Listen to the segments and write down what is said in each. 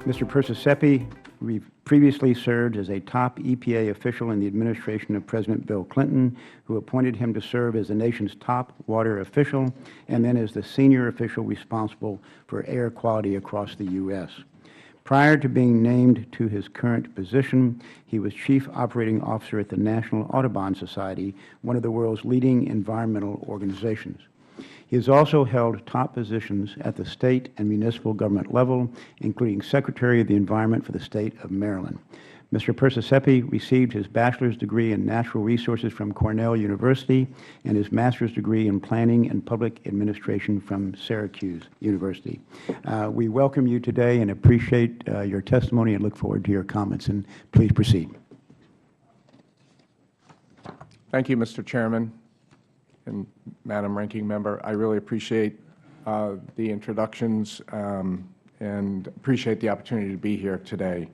Mr. Perciasepe previously served as a top EPA official in the administration of President Bill Clinton, who appointed him to serve as the nation's top water official and then as the senior official responsible for air quality across the U.S. Prior to being named to his current position, he was Chief Operating Officer at the National Audubon Society, one of the world's leading environmental organizations. He has also held top positions at the state and municipal government level, including Secretary of the Environment for the State of Maryland. Mr. Perciasepe received his bachelor's degree in natural resources from Cornell University and his master's degree in planning and public administration from Syracuse University. We welcome you today and appreciate your testimony and look forward to your comments. And please proceed. Thank you, Mr. Chairman and Madam Ranking Member. I really appreciate the introductions and appreciate the opportunity to be here today.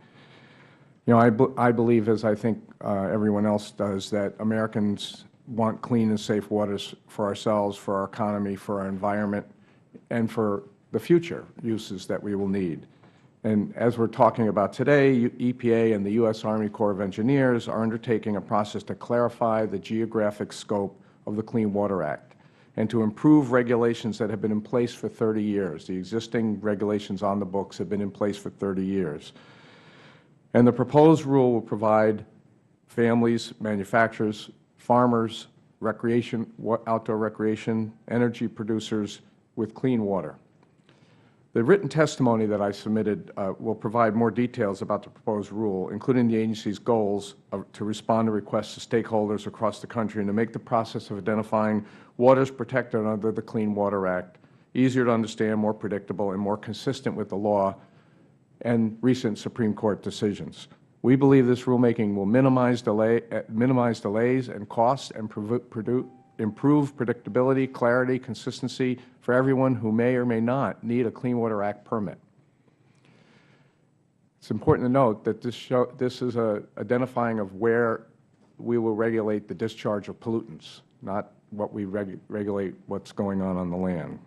You know, I believe, as I think everyone else does, that Americans want clean and safe waters for ourselves, for our economy, for our environment, and for the future uses that we will need. And as we are talking about today, EPA and the U.S. Army Corps of Engineers are undertaking a process to clarify the geographic scope of the Clean Water Act and to improve regulations that have been in place for 30 years. The existing regulations on the books have been in place for 30 years. And the proposed rule will provide families, manufacturers, farmers, outdoor recreation, energy producers with clean water. The written testimony that I submitted will provide more details about the proposed rule, including the agency's goals to respond to requests of stakeholders across the country and to make the process of identifying waters protected under the Clean Water Act easier to understand, more predictable, and more consistent with the law and recent Supreme Court decisions. We believe this rulemaking will minimize delays and costs and improve predictability, clarity, consistency for everyone who may or may not need a Clean Water Act permit. It is important to note that this is an identifying of where we will regulate the discharge of pollutants, not what we regulate what's going on the land.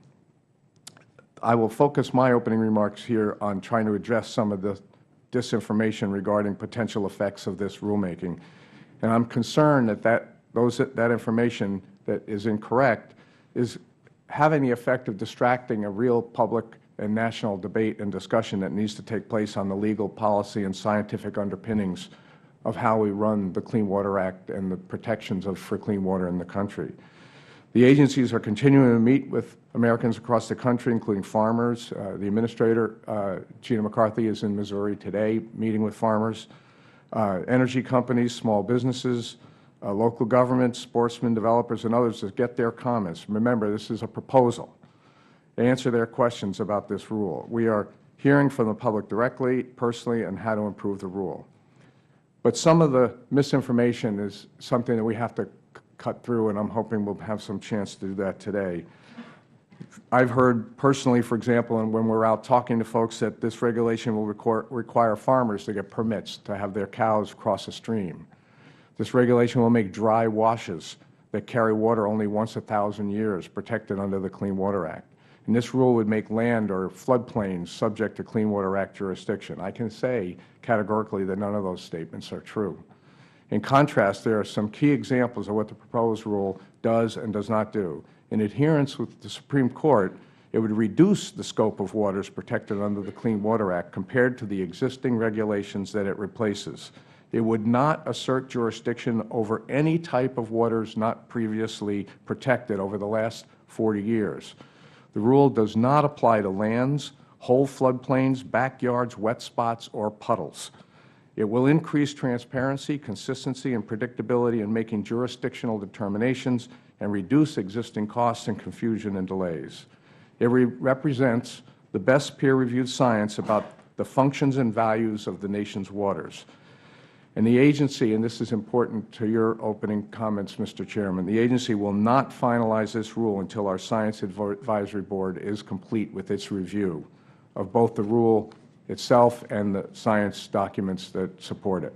I will focus my opening remarks here on trying to address some of the disinformation regarding potential effects of this rulemaking. And I'm concerned that that information that is incorrect is having the effect of distracting a real public and national debate and discussion that needs to take place on the legal policy and scientific underpinnings of how we run the Clean Water Act and the protections for clean water in the country. The agencies are continuing to meet with Americans across the country, including farmers. The Administrator, Gina McCarthy, is in Missouri today meeting with farmers, energy companies, small businesses, local governments, sportsmen, developers, and others to get their comments. Remember, this is a proposal. To answer their questions about this rule. We are hearing from the public directly, personally, on how to improve the rule. But some of the misinformation is something that we have to cut through, and I'm hoping we'll have some chance to do that today. I've heard personally, for example, and when we're out talking to folks, that this regulation will require farmers to get permits to have their cows cross a stream. This regulation will make dry washes that carry water only once 1,000 years protected under the Clean Water Act. And this rule would make land or floodplains subject to Clean Water Act jurisdiction. I can say categorically that none of those statements are true. In contrast, there are some key examples of what the proposed rule does and does not do. In adherence with the Supreme Court, it would reduce the scope of waters protected under the Clean Water Act compared to the existing regulations that it replaces. It would not assert jurisdiction over any type of waters not previously protected over the last 40 years. The rule does not apply to lands, whole floodplains, backyards, wet spots, or puddles. It will increase transparency, consistency, and predictability in making jurisdictional determinations and reduce existing costs and confusion and delays. It represents the best peer-reviewed science about the functions and values of the nation's waters. And the agency, and this is important to your opening comments, Mr. Chairman, the agency will not finalize this rule until our Science Advisory Board is complete with its review of both the rule itself and the science documents that support it.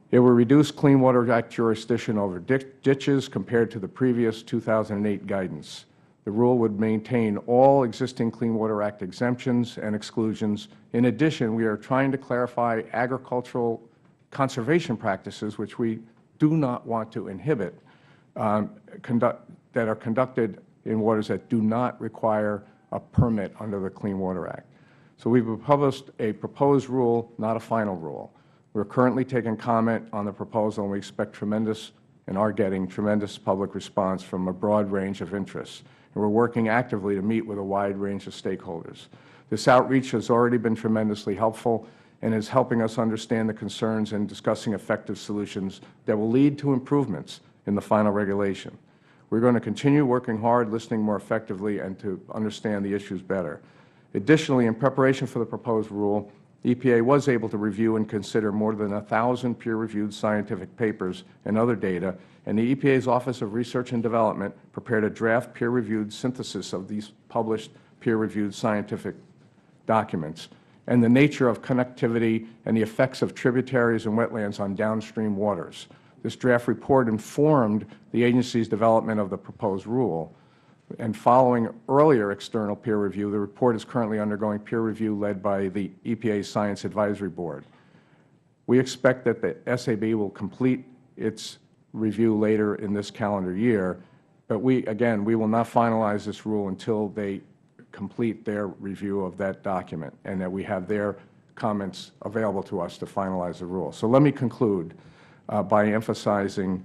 It will reduce Clean Water Act jurisdiction over ditches compared to the previous 2008 guidance. The rule would maintain all existing Clean Water Act exemptions and exclusions. In addition, we are trying to clarify agricultural conservation practices, which we do not want to inhibit, that are conducted in waters that do not require a permit under the Clean Water Act. So we have published a proposed rule, not a final rule. We are currently taking comment on the proposal, and we expect tremendous, and are getting tremendous public response from a broad range of interests. And we are working actively to meet with a wide range of stakeholders. This outreach has already been tremendously helpful and is helping us understand the concerns and discussing effective solutions that will lead to improvements in the final regulation. We are going to continue working hard, listening more effectively, and to understand the issues better. Additionally, in preparation for the proposed rule, EPA was able to review and consider more than 1,000 peer-reviewed scientific papers and other data, and the EPA's Office of Research and Development prepared a draft peer-reviewed synthesis of these published peer-reviewed scientific documents and the nature of connectivity and the effects of tributaries and wetlands on downstream waters. This draft report informed the agency's development of the proposed rule, and following earlier external peer review, the report is currently undergoing peer review led by the EPA Science Advisory Board. We expect that the SAB will complete its review later in this calendar year, but again, we will not finalize this rule until they complete their review of that document and that we have their comments available to us to finalize the rule. So let me conclude by emphasizing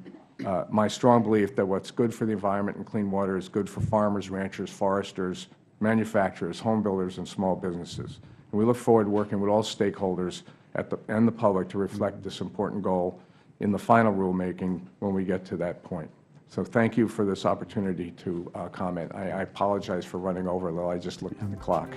my strong belief that what's good for the environment and clean water is good for farmers, ranchers, foresters, manufacturers, home builders, and small businesses. And we look forward to working with all stakeholders and the public to reflect this important goal in the final rulemaking when we get to that point. So thank you for this opportunity to comment. I apologize for running over, though. I just looked at the clock.